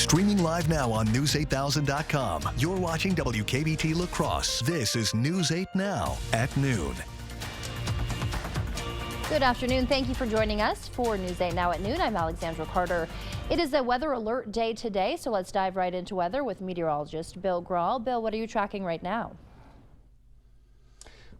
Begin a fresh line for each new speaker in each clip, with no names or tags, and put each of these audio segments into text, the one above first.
Streaming live now on News8000.com. You're watching WKBT La Crosse. This is News 8 Now at noon.
Good afternoon. Thank you for joining us for News 8 Now at noon. I'm Alexandra Carter. It is a weather alert day today, so let's dive right into weather with meteorologist Bill Grahl. Bill, what are you tracking right now?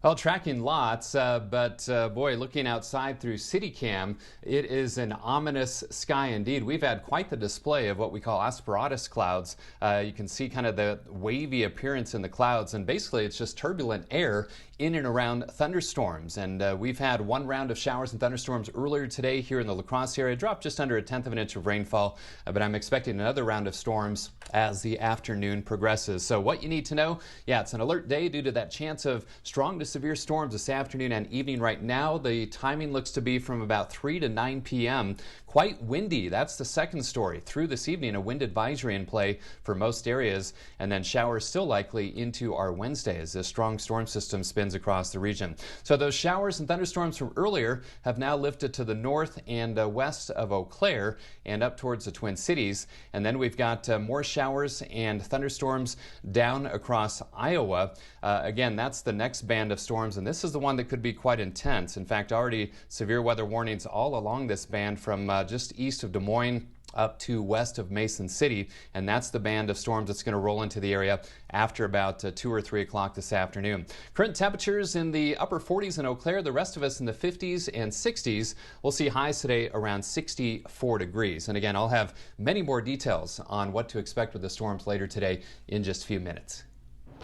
Well, tracking lots, but boy, looking outside through CityCam, it is an ominous sky indeed. We've had quite the display of what we call asperatus clouds. You can see kind of the wavy appearance in the clouds, and basically it's just turbulent air in and around thunderstorms. And we've had one round of showers and thunderstorms earlier today here in the La Crosse area, dropped just under 1/10 of an inch of rainfall, but I'm expecting another round of storms as the afternoon progresses. So what you need to know, yeah, it's an alert day due to that chance of strong to severe storms this afternoon and evening. Right now, the timing looks to be from about 3 to 9 p.m. Quite windy. That's the second story. Through this evening, a wind advisory in play for most areas, and then showers still likely into our Wednesday as this strong storm system spins across the region. So those showers and thunderstorms from earlier have now lifted to the north and west of Eau Claire and up towards the Twin Cities. And then we've got more showers and thunderstorms down across Iowa. Again, that's the next band of storms, and this is the one that could be quite intense. In fact, already severe weather warnings all along this band from just east of Des Moines up to west of Mason City, and that's the band of storms that's going to roll into the area after about 2 or 3 o'clock this afternoon. Current temperatures in the upper 40s in Eau Claire, the rest of us in the 50s and 60s. We'll see highs today around 64 degrees. And again, I'll have many more details on what to expect with the storms later today in just a few minutes.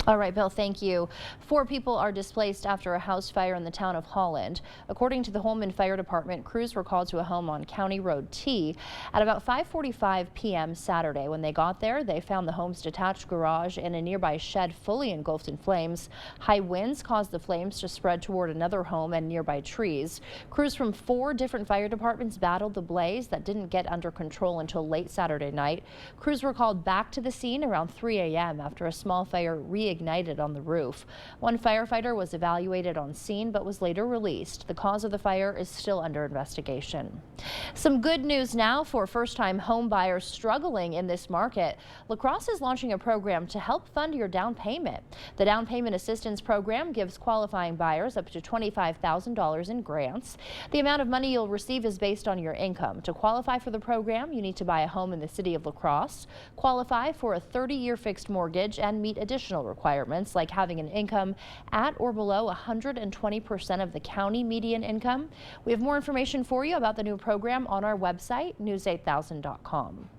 All right, Bill, thank you. 4 people are displaced after a house fire in the town of Holland. According to the Holman Fire Department, crews were called to a home on County Road T at about 5:45 p.m. Saturday. When they got there, they found the home's detached garage and a nearby shed fully engulfed in flames. High winds caused the flames to spread toward another home and nearby trees. Crews from 4 different fire departments battled the blaze that didn't get under control until late Saturday night. Crews were called back to the scene around 3 a.m. after a small fire reignited on the roof. One firefighter was evaluated on scene but was later released. The cause of the fire is still under investigation. Some good news now for first-time home buyers struggling in this market. La Crosse is launching a program to help fund your down payment. The Down Payment Assistance Program gives qualifying buyers up to $25,000 in grants. The amount of money you'll receive is based on your income. To qualify for the program, you need to buy a home in the city of La Crosse, qualify for a 30-year fixed mortgage, and meet additional requirements like having an income at or below 120% of the county median income. We have more information for you about the new program on our website, news8000.com.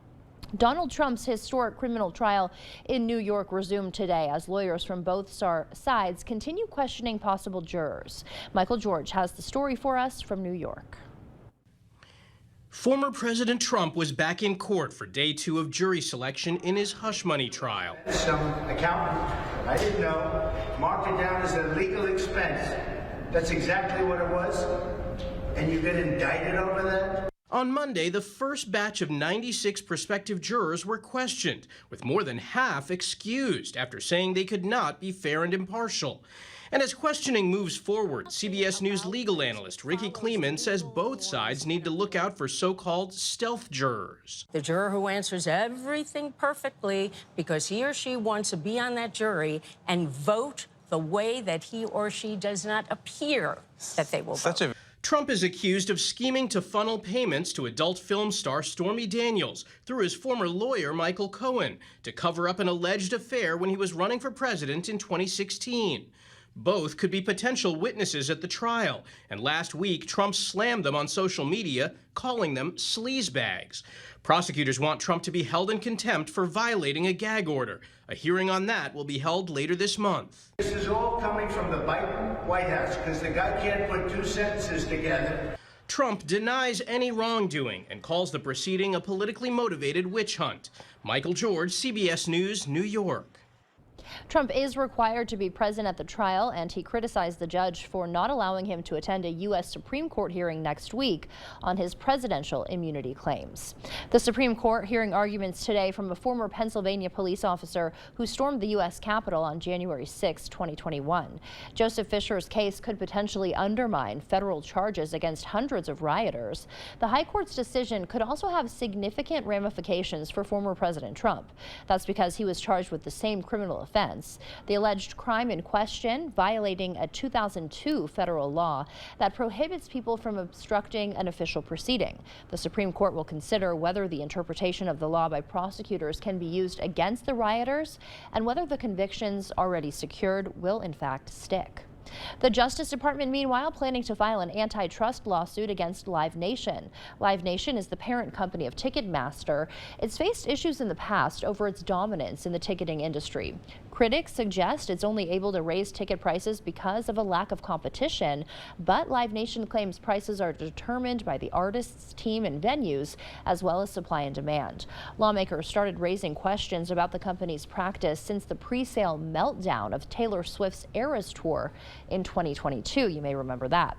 Donald Trump's historic criminal trial in New York resumed today as lawyers from both sides continue questioning possible jurors. Michael George has the story for us from New York.
Former President Trump was back in court for day 2 of jury selection in his hush money trial.
Some accountant, I didn't know, marked it down as a legal expense. That's exactly what it was. And you get indicted over that?
On Monday, the first batch of 96 prospective jurors were questioned, with more than half excused after saying they could not be fair and impartial. And as questioning moves forward, CBS News legal analyst Ricky Kleeman says both sides need to look out for so-called stealth jurors.
The juror who answers everything perfectly because he or she wants to be on that jury and vote the way that he or she does not appear that they will vote.
Trump is accused of scheming to funnel payments to adult film star Stormy Daniels through his former lawyer Michael Cohen to cover up an alleged affair when he was running for president in 2016. Both could be potential witnesses at the trial, and last week Trump slammed them on social media, calling them sleazebags. Prosecutors want Trump to be held in contempt for violating a gag order. A hearing on that will be held later this month.
This is all coming from the Biden White House because the guy can't put 2 sentences together.
Trump denies any wrongdoing and calls the proceeding a politically motivated witch hunt. Michael George, CBS News, New York.
Trump is required to be present at the trial, and he criticized the judge for not allowing him to attend a U.S. Supreme Court hearing next week on his presidential immunity claims. The Supreme Court hearing arguments today from a former Pennsylvania police officer who stormed the U.S. Capitol on January 6, 2021. Joseph Fisher's case could potentially undermine federal charges against hundreds of rioters. The High Court's decision could also have significant ramifications for former President Trump. That's because he was charged with the same criminal offense. The alleged crime in question, violating a 2002 federal law that prohibits people from obstructing an official proceeding. The Supreme Court will consider whether the interpretation of the law by prosecutors can be used against the rioters and whether the convictions already secured will in fact stick. The Justice Department, meanwhile, planning to file an antitrust lawsuit against Live Nation. Live Nation is the parent company of Ticketmaster. It's faced issues in the past over its dominance in the ticketing industry. Critics suggest it's only able to raise ticket prices because of a lack of competition, but Live Nation claims prices are determined by the artists, team, and venues, as well as supply and demand. Lawmakers started raising questions about the company's practice since the pre-sale meltdown of Taylor Swift's Eras Tour in 2022. You may remember that.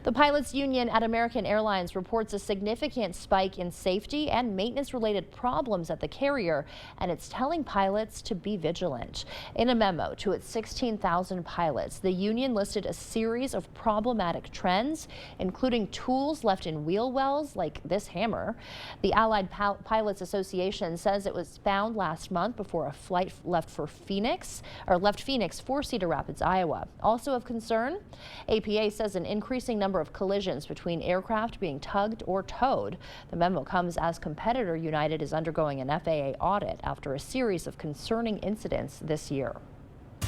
The pilots union at American Airlines reports a significant spike in safety and maintenance-related problems at the carrier, and it's telling pilots to be vigilant. In a memo to its 16,000 pilots, the union listed a series of problematic trends, including tools left in wheel wells like this hammer. The Allied Pilots Association says it was found last month before a flight left Phoenix for Cedar Rapids, Iowa. Also of concern, APA says an increasing number of collisions between aircraft being tugged or towed. The memo comes as competitor United is undergoing an FAA audit after a series of concerning incidents this year.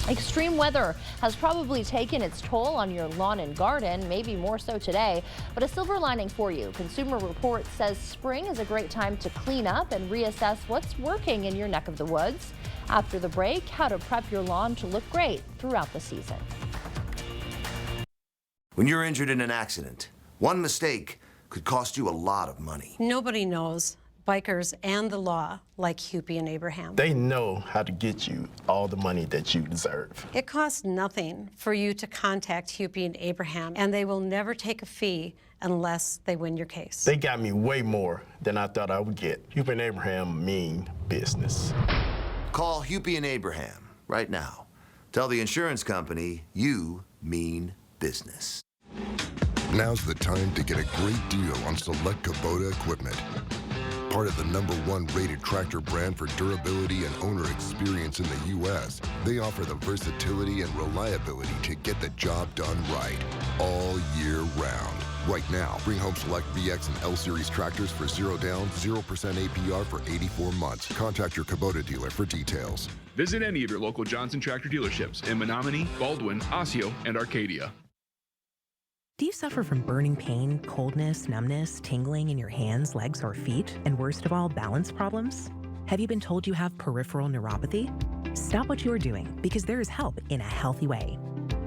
Extreme weather has probably taken its toll on your lawn and garden, maybe more so today, but a silver lining for you. Consumer Reports says spring is a great time to clean up and reassess what's working in your neck of the woods. After the break, how to prep your lawn to look great throughout the season.
When you're injured in an accident, one mistake could cost you a lot of money.
Nobody knows bikers and the law like Hupy and Abraham.
They know how to get you all the money that you deserve.
It costs nothing for you to contact Hupy and Abraham, and they will never take a fee unless they win your case.
They got me way more than I thought I would get. Hupy and Abraham mean business.
Call Hupy and Abraham right now. Tell the insurance company you mean business.
Now's the time to get a great deal on select Kubota equipment. Part of the #1 rated tractor brand for durability and owner experience in the U.S., they offer the versatility and reliability to get the job done right all year round. Right now, bring home select VX and L Series tractors for 0 down, 0% APR for 84 months. Contact your Kubota dealer for details.
Visit any of your local Johnson Tractor dealerships in Menominee, Baldwin, Osseo, and Arcadia.
Do you suffer from burning pain, coldness, numbness, tingling in your hands, legs, or feet, and worst of all, balance problems? Have you been told you have peripheral neuropathy? Stop what you're doing, because there is help in a healthy way.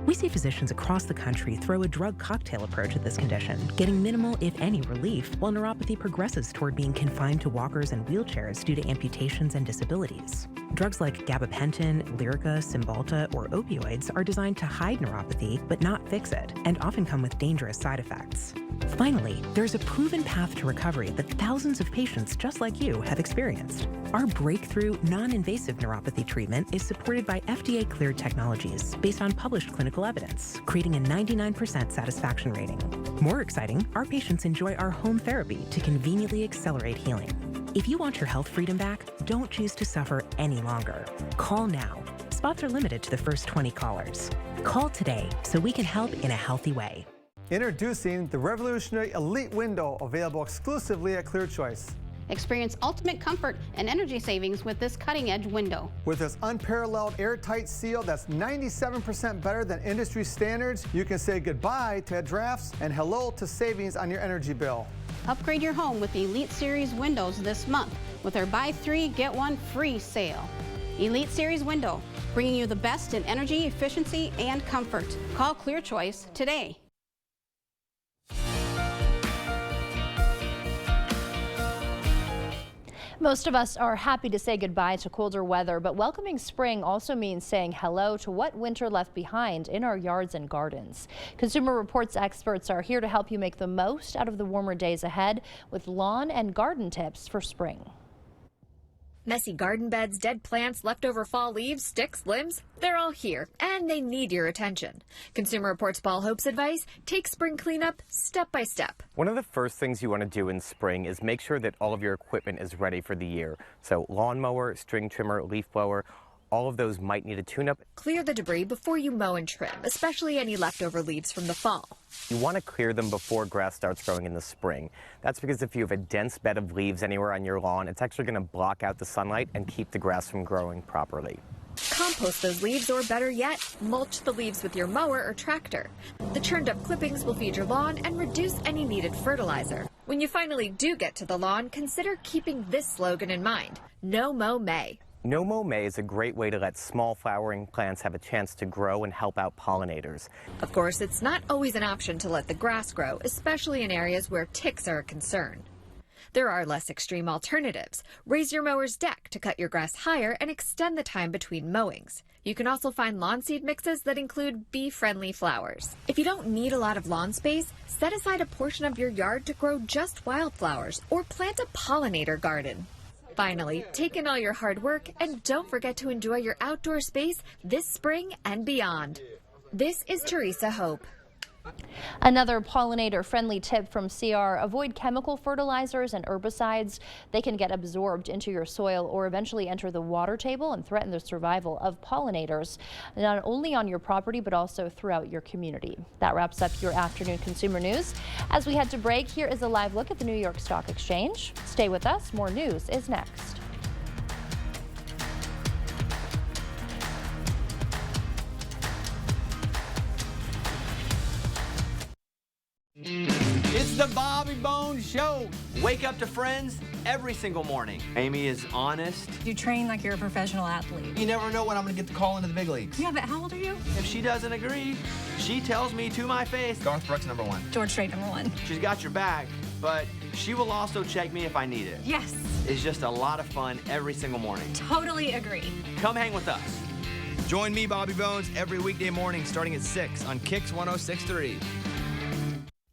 We see physicians across the country throw a drug cocktail approach at this condition, getting minimal, if any, relief while neuropathy progresses toward being confined to walkers and wheelchairs due to amputations and disabilities. Drugs like gabapentin, Lyrica, Cymbalta, or opioids are designed to hide neuropathy but not fix it, and often come with dangerous side effects. Finally, there's a proven path to recovery that thousands of patients just like you have experienced. Our breakthrough, non-invasive neuropathy treatment is supported by FDA-cleared technologies based on published clinical evidence, creating a 99% satisfaction rating. More exciting, our patients enjoy our home therapy to conveniently accelerate healing. If you want your health freedom back, don't choose to suffer any longer. Call now. Spots are limited to the first 20 callers. Call today so we can help in a healthy way.
Introducing the revolutionary Elite Window, available exclusively at ClearChoice.
Experience ultimate comfort and energy savings with this cutting-edge window.
With its unparalleled airtight seal that's 97% better than industry standards, you can say goodbye to drafts and hello to savings on your energy bill.
Upgrade your home with the Elite Series windows this month with our buy 3, get 1 free sale. Elite Series window, bringing you the best in energy, efficiency, and comfort. Call ClearChoice today.
Most of us are happy to say goodbye to colder weather, but welcoming spring also means saying hello to what winter left behind in our yards and gardens. Consumer Reports experts are here to help you make the most out of the warmer days ahead with lawn and garden tips for spring.
Messy garden beds, dead plants, leftover fall leaves, sticks, limbs, they're all here, and they need your attention. Consumer Reports Paul Hope's advice, take spring cleanup step by step.
One of the first things you want to do in spring is make sure that all of your equipment is ready for the year. So lawnmower, string trimmer, leaf blower, all of those might need a tune-up.
Clear the debris before you mow and trim, especially any leftover leaves from the fall.
You want to clear them before grass starts growing in the spring. That's because if you have a dense bed of leaves anywhere on your lawn, it's actually going to block out the sunlight and keep the grass from growing properly.
Compost those leaves, or better yet, mulch the leaves with your mower or tractor. The churned up clippings will feed your lawn and reduce any needed fertilizer. When you finally do get to the lawn, consider keeping this slogan in mind: No Mow May.
No Mow May is a great way to let small flowering plants have a chance to grow and help out pollinators.
Of course, it's not always an option to let the grass grow, especially in areas where ticks are a concern. There are less extreme alternatives. Raise your mower's deck to cut your grass higher and extend the time between mowings. You can also find lawn seed mixes that include bee-friendly flowers. If you don't need a lot of lawn space, set aside a portion of your yard to grow just wildflowers or plant a pollinator garden. Finally, take in all your hard work and don't forget to enjoy your outdoor space this spring and beyond. This is Teresa Hope.
Another pollinator-friendly tip from CR: avoid chemical fertilizers and herbicides. They can get absorbed into your soil or eventually enter the water table and threaten the survival of pollinators, not only on your property but also throughout your community. That wraps up your afternoon consumer news. As we head to break, here is a live look at the New York Stock Exchange. Stay with us. More news is next.
It's the Bobby Bones Show. Wake up to friends every single morning. Amy is honest.
You train like you're a professional athlete.
You never know when I'm going to get the call into the big leagues.
Yeah, but how old are you?
If she doesn't agree, she tells me to my face. Garth Brooks, #1.
George Strait, #1.
She's got your back, but she will also check me if I need it.
Yes.
It's just a lot of fun every single morning.
Totally agree.
Come hang with us. Join me, Bobby Bones, every weekday morning starting at 6 on Kicks 106.3.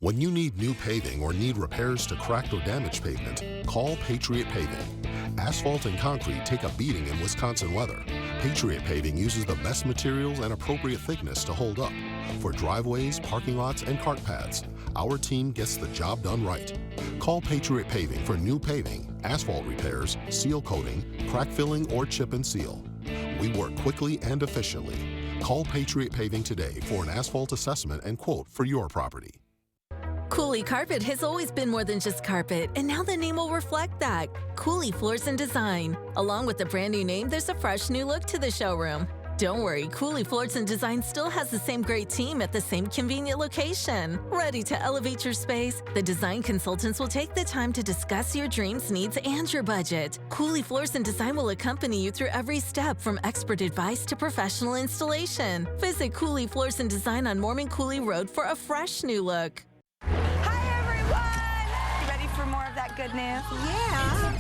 When you need new paving or need repairs to cracked or damaged pavement, call Patriot Paving. Asphalt and concrete take a beating in Wisconsin weather. Patriot Paving uses the best materials and appropriate thickness to hold up. For driveways, parking lots, and cart paths, our team gets the job done right. Call Patriot Paving for new paving, asphalt repairs, seal coating, crack filling, or chip and seal. We work quickly and efficiently. Call Patriot Paving today for an asphalt assessment and quote for your property.
Cooley Carpet has always been more than just carpet, and now the name will reflect that. Cooley Floors and Design. Along with the brand new name, there's a fresh new look to the showroom. Don't worry, Cooley Floors and Design still has the same great team at the same convenient location. Ready to elevate your space? The design consultants will take the time to discuss your dreams, needs, and your budget. Cooley Floors and Design will accompany you through every step, from expert advice to professional installation. Visit Cooley Floors and Design on Mormon Cooley Road for a fresh new look.
For more of that good news?
Yeah.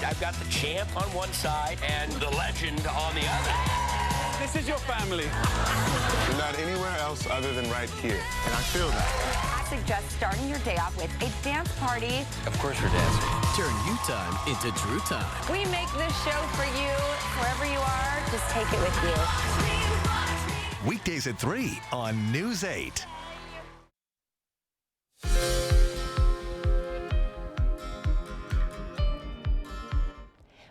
I've got the champ on one side and the legend on the other. This is your family.
You're not anywhere else other than right here, and I feel that.
I suggest starting your day off with a dance party.
Of course you're dancing.
Turn you time into Drew time.
We make this show for you. Wherever you are, just take it with you.
Weekdays at 3 on News 8.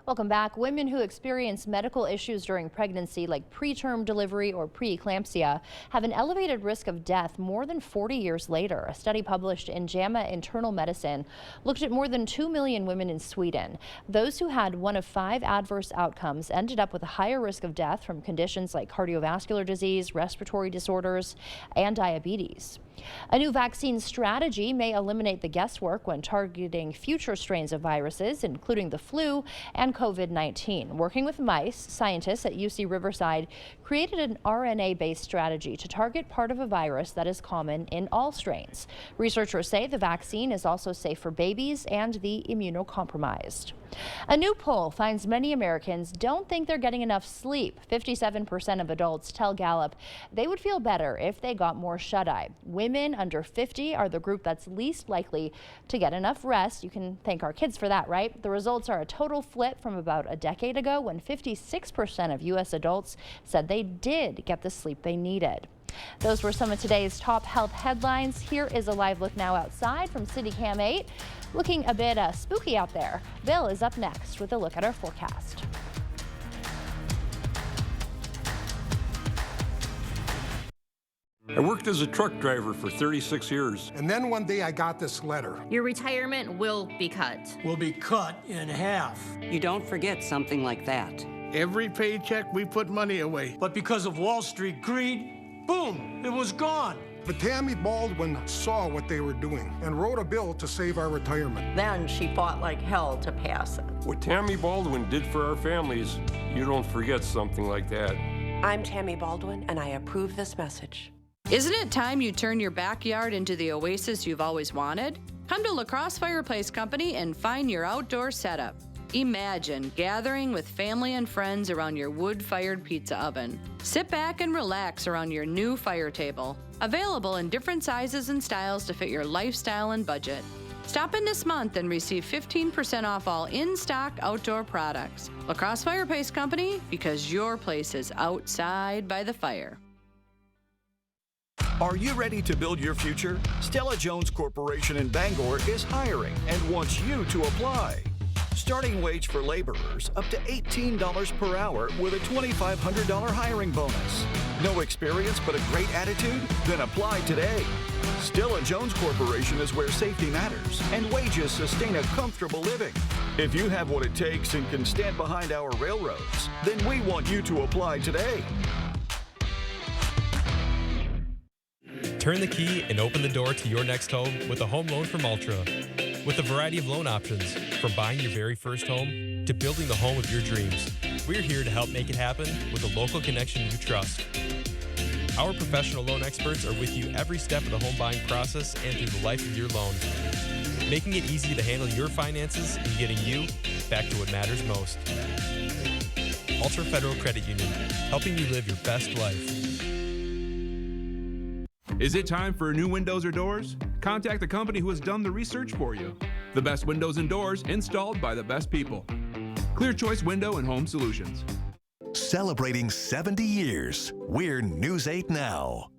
Welcome back. Women who experience medical issues during pregnancy, like preterm delivery or preeclampsia, have an elevated risk of death more than 40 years later. A study published in JAMA Internal Medicine looked at more than 2 million women in Sweden. Those who had one of 5 adverse outcomes ended up with a higher risk of death from conditions like cardiovascular disease, respiratory disorders, and diabetes. A new vaccine strategy may eliminate the guesswork when targeting future strains of viruses, including the flu and COVID-19. Working with mice, scientists at UC Riverside created an RNA-based strategy to target part of a virus that is common in all strains. Researchers say the vaccine is also safe for babies and the immunocompromised. A new poll finds many Americans don't think they're getting enough sleep. 57% of adults tell Gallup they would feel better if they got more shut-eye. Women under 50 are the group that's least likely to get enough rest. You can thank our kids for that, right? The results are a total flip from about a decade ago when 56% of U.S. adults said they did get the sleep they needed. Those were some of today's top health headlines. Here is a live look now outside from CityCam 8. Looking a bit spooky out there. Bill is up next with a look at our forecast.
I worked as a truck driver for 36 years.
And then one day I got this letter.
Your retirement will be cut.
Will be cut in half.
You don't forget something like that.
Every paycheck we put money away. But because of Wall Street greed, boom, it was gone. But Tammy Baldwin saw what they were doing and wrote a bill to save our retirement.
Then she fought like hell to pass it.
What Tammy Baldwin did for our families, you don't forget something like that.
I'm Tammy Baldwin, and I approve this message.
Isn't it time you turn your backyard into the oasis you've always wanted? Come to La Crosse Fireplace Company and find your outdoor setup. Imagine gathering with family and friends around your wood-fired pizza oven. Sit back and relax around your new fire table. Available in different sizes and styles to fit your lifestyle and budget. Stop in this month and receive 15% off all in-stock outdoor products. La Crosse Fireplace Company, because your place is outside by the fire.
Are you ready to build your future? Stella Jones Corporation in Bangor is hiring and wants you to apply. Starting wage for laborers up to $18 per hour with a $2,500 hiring bonus. No experience but a great attitude? Then apply today. Stella Jones Corporation is where safety matters and wages sustain a comfortable living. If you have what it takes and can stand behind our railroads, then we want you to apply today.
Turn the key and open the door to your next home with a home loan from Ultra. With a variety of loan options, from buying your very first home to building the home of your dreams, we're here to help make it happen with a local connection you trust. Our professional loan experts are with you every step of the home buying process and through the life of your loan, making it easy to handle your finances and getting you back to what matters most. Ultra Federal Credit Union, helping you live your best life.
Is it time for new windows or doors? Contact the company who has done the research for you. The best windows and doors installed by the best people. Clear Choice Window and Home Solutions.
Celebrating 70 years, we're News 8 Now.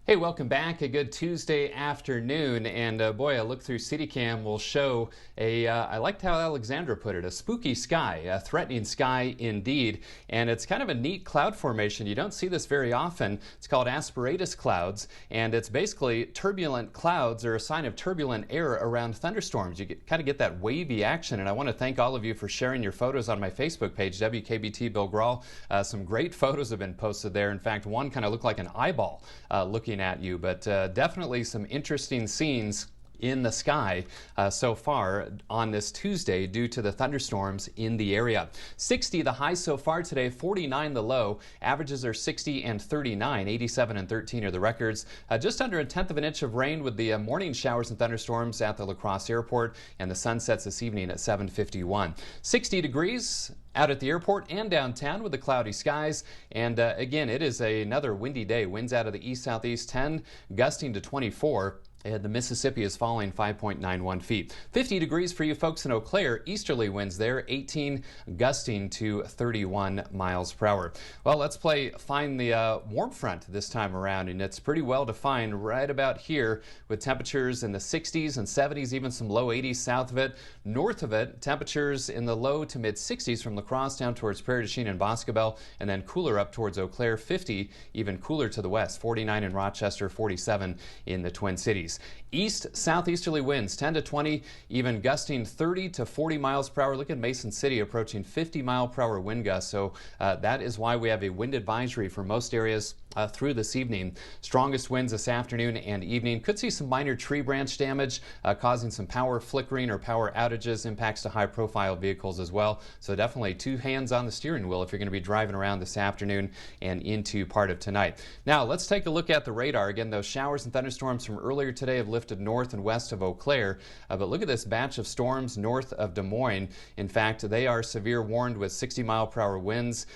Hey, welcome back. A good Tuesday afternoon, and boy, a look through CityCam will show I liked how Alexandra put it, a spooky sky, a threatening sky indeed, and it's kind of a neat cloud formation. You don't see this very often. It's called asperatus clouds, and it's basically turbulent clouds are a sign of turbulent air around thunderstorms. You kind of get that wavy action, and I want to thank all of you for sharing your photos on my Facebook page, WKBT Bill Grawl. Some great photos have been posted there. In fact, one kind of looked like an eyeball looking at you, but definitely some interesting scenes in the sky so far on this Tuesday due to the thunderstorms in the area. 60 the high so far today, 49 the low. Averages are 60 and 39. 87 and 13 are the records. Just under a tenth of an inch of rain with the morning showers and thunderstorms at the La Crosse Airport, and the sun sets this evening at 7:51. 60 degrees out at the airport and downtown with the cloudy skies. And again, it is another windy day. Winds out of the east-southeast 10, gusting to 24. And the Mississippi is falling 5.91 feet. 50 degrees for you folks in Eau Claire. Easterly winds there, 18 gusting to 31 miles per hour. Well, let's play Find the Warm Front this time around, and it's pretty well defined right about here with temperatures in the 60s and 70s, even some low 80s south of it. North of it, temperatures in the low to mid 60s from La Crosse down towards Prairie du Chien and Boscobel, and then cooler up towards Eau Claire, 50, even cooler to the west, 49 in Rochester, 47 in the Twin Cities. 60s. East southeasterly winds 10 to 20, even gusting 30 to 40 miles per hour. Look at Mason City approaching 50 mile per hour wind gusts. So that is why we have a wind advisory for most areas through this evening. Strongest winds this afternoon and evening. Could see some minor tree branch damage causing some power flickering or power outages, impacts to high profile vehicles as well. So definitely 2 hands on the steering wheel if you're going to be driving around this afternoon and into part of tonight. Now let's take a look at the radar. Again, those showers and thunderstorms from earlier today have lifted north and west of Eau Claire. But look at this batch of storms north of Des Moines. In fact, they are severe warned with 60 mile per hour winds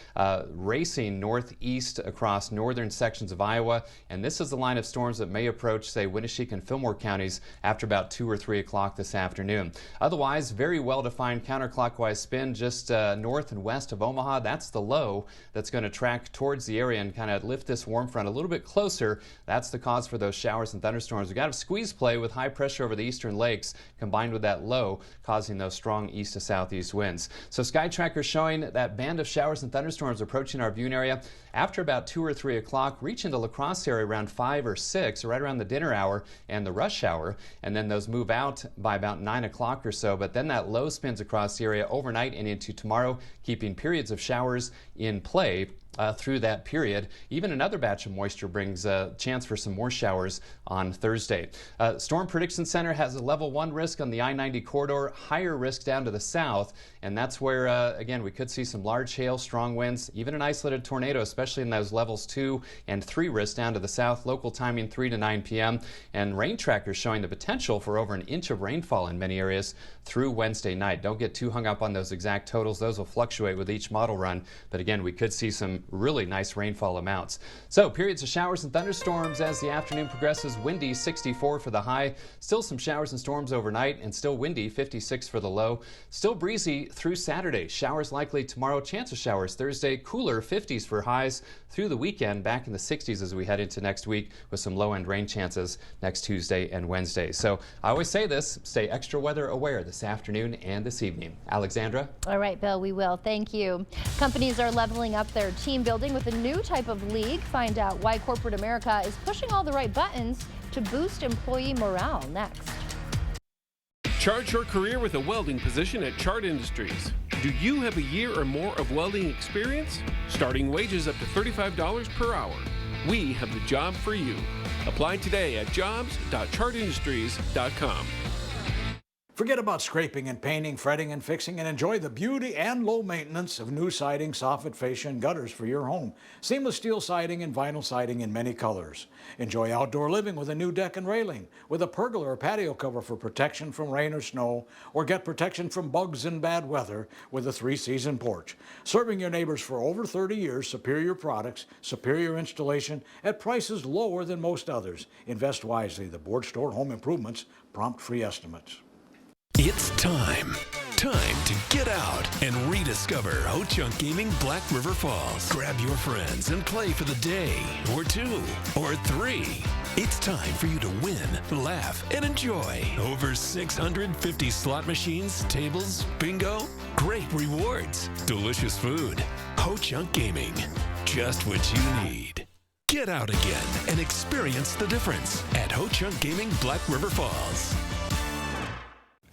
racing northeast across northern sections of Iowa, and this is the line of storms that may approach, say, Winneshiek and Fillmore counties after about 2 or 3 o'clock this afternoon. Otherwise, very well-defined counterclockwise spin just north and west of Omaha. That's the low that's going to track towards the area and kind of lift this warm front a little bit closer. That's the cause for those showers and thunderstorms. We've got a squeeze play with high pressure over the eastern lakes combined with that low causing those strong east to southeast winds. So Sky Tracker showing that band of showers and thunderstorms approaching our viewing area after about 2 or 3 o'clock, reach into La Crosse area around 5 or 6, right around the dinner hour and the rush hour, and then those move out by about 9 o'clock or so. But then that low spins across the area overnight and into tomorrow, keeping periods of showers in play through that period. Even another batch of moisture brings a chance for some more showers on Thursday. Storm Prediction Center has a level 1 risk on the I-90 corridor, higher risk down to the south, and that's where, again, we could see some large hail, strong winds, even an isolated tornado, especially in those levels 2 and 3 risks down to the south. Local timing 3 to 9 p.m. And rain trackers showing the potential for over an inch of rainfall in many areas through Wednesday night. Don't get too hung up on those exact totals. Those will fluctuate with each model run, but again, we could see some really nice rainfall amounts. So periods of showers and thunderstorms as the afternoon progresses. Windy 64 for the high. Still some showers and storms overnight and still windy 56 for the low. Still breezy through Saturday. Showers likely tomorrow. Chance of showers Thursday. Cooler 50s for highs through the weekend. Back in the 60s as we head into next week with some low end rain chances next Tuesday and Wednesday. So I always say this, stay extra weather aware this afternoon and this evening. Alexandra?
All right, Bill, we will. Thank you. Companies are leveling up their team building with a new type of league. Find out why corporate America is pushing all the right buttons to boost employee morale next.
Chart your career with a welding position at Chart Industries. Do you have a year or more of welding experience? Starting wages up to $35 per hour. We have the job for you. Apply today at jobs.chartindustries.com.
Forget about scraping and painting, fretting and fixing, and enjoy the beauty and low maintenance of new siding, soffit, fascia, and gutters for your home. Seamless steel siding and vinyl siding in many colors. Enjoy outdoor living with a new deck and railing, with a pergola or patio cover for protection from rain or snow, or get protection from bugs and bad weather with a 3-season porch. Serving your neighbors for over 30 years, superior products, superior installation, at prices lower than most others. Invest wisely. The Board Store Home Improvements prompt free estimates.
It's time to get out and rediscover Ho-Chunk Gaming Black River Falls. Grab your friends and play for the day, or 2, or 3. It's time for you to win, laugh, and enjoy. Over 650 slot machines, tables, bingo, great rewards, delicious food. Ho-Chunk Gaming, just what you need. Get out again and experience the difference at Ho-Chunk Gaming Black River Falls.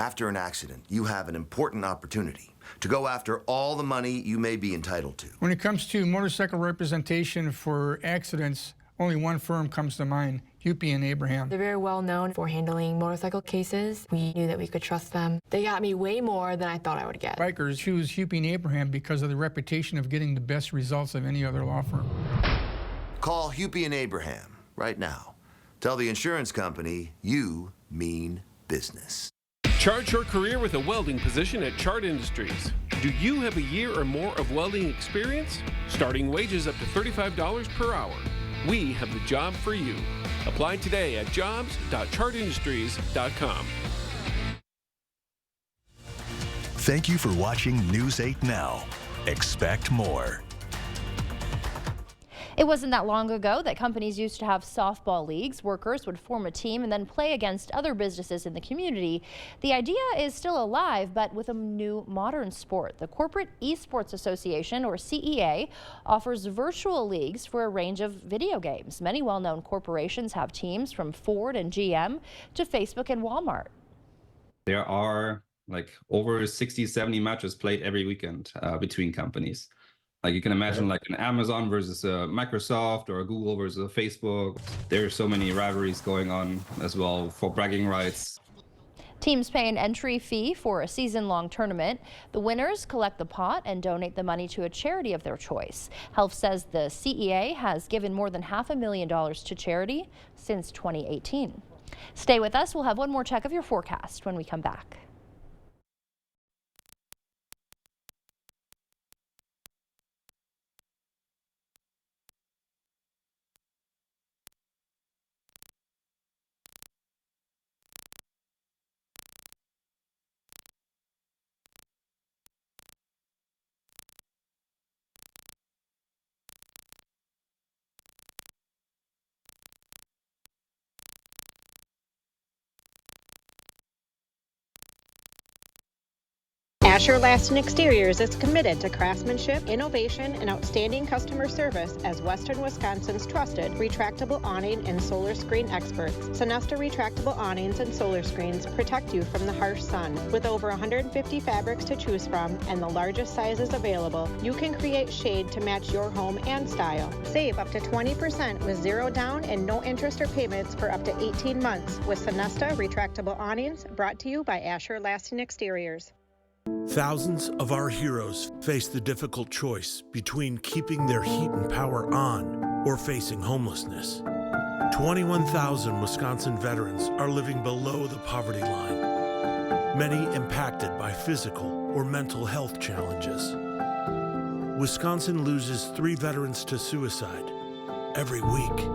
After an accident, you have an important opportunity to go after all the money you may be entitled to.
When it comes to motorcycle representation for accidents, only one firm comes to mind, Hupy and Abraham.
They're very well known for handling motorcycle cases. We knew that we could trust them. They got me way more than I thought I would get.
Bikers choose Hupy and Abraham because of the reputation of getting the best results of any other law firm.
Call Hupy and Abraham right now. Tell the insurance company you mean business.
Chart your career with a welding position at Chart Industries. Do you have a year or more of welding experience? Starting wages up to $35 per hour. We have the job for you. Apply today at jobs.chartindustries.com.
Thank you for watching News 8 Now. Expect more.
It wasn't that long ago that companies used to have softball leagues. Workers would form a team and then play against other businesses in the community. The idea is still alive, but with a new modern sport. The Corporate Esports Association, or CEA, offers virtual leagues for a range of video games. Many well-known corporations have teams from Ford and GM to Facebook and Walmart.
There are like over 60, 70 matches played every weekend between companies. Like you can imagine like an Amazon versus a Microsoft or a Google versus a Facebook. There are so many rivalries going on as well for bragging rights.
Teams pay an entry fee for a season-long tournament. The winners collect the pot and donate the money to a charity of their choice. Health says the CEA has given more than $500,000 to charity since 2018. Stay with us. We'll have one more check of your forecast when we come back.
Asher Laston Exteriors is committed to craftsmanship, innovation, and outstanding customer service as Western Wisconsin's trusted retractable awning and solar screen experts. Sonesta retractable awnings and solar screens protect you from the harsh sun. With over 150 fabrics to choose from and the largest sizes available, you can create shade to match your home and style. Save up to 20% with zero down and no interest or payments for up to 18 months with Sonesta retractable awnings, brought to you by Asher Laston Exteriors.
Thousands of our heroes face the difficult choice between keeping their heat and power on or facing homelessness. 21,000 Wisconsin veterans are living below the poverty line, many impacted by physical or mental health challenges. Wisconsin loses 3 veterans to suicide every week.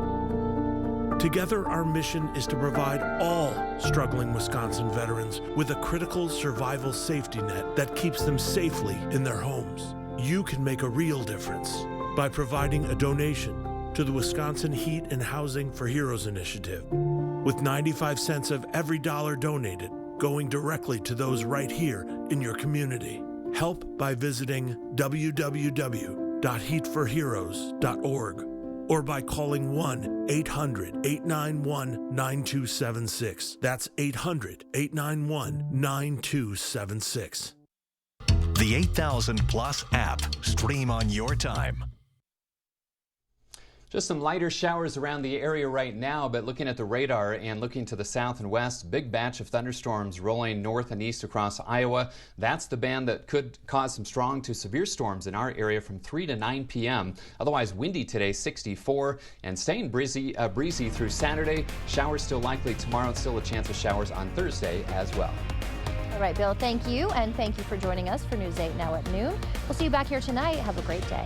Together, our mission is to provide all struggling Wisconsin veterans with a critical survival safety net that keeps them safely in their homes. You can make a real difference by providing a donation to the Wisconsin Heat and Housing for Heroes initiative, with 95 cents of every dollar donated going directly to those right here in your community. Help by visiting www.heatforheroes.org. or by calling 1-800-891-9276. That's 800-891-9276.
The 8000 Plus app. Stream on your time.
Just some lighter showers around the area right now, but looking at the radar and looking to the south and west, big batch of thunderstorms rolling north and east across Iowa. That's the band that could cause some strong to severe storms in our area from 3 to 9 p.m. Otherwise windy today, 64, and staying breezy through Saturday. Showers still likely tomorrow, and still a chance of showers on Thursday as well.
All right, Bill, thank you, and thank you for joining us for News 8 Now at noon. We'll see you back here tonight. Have a great day.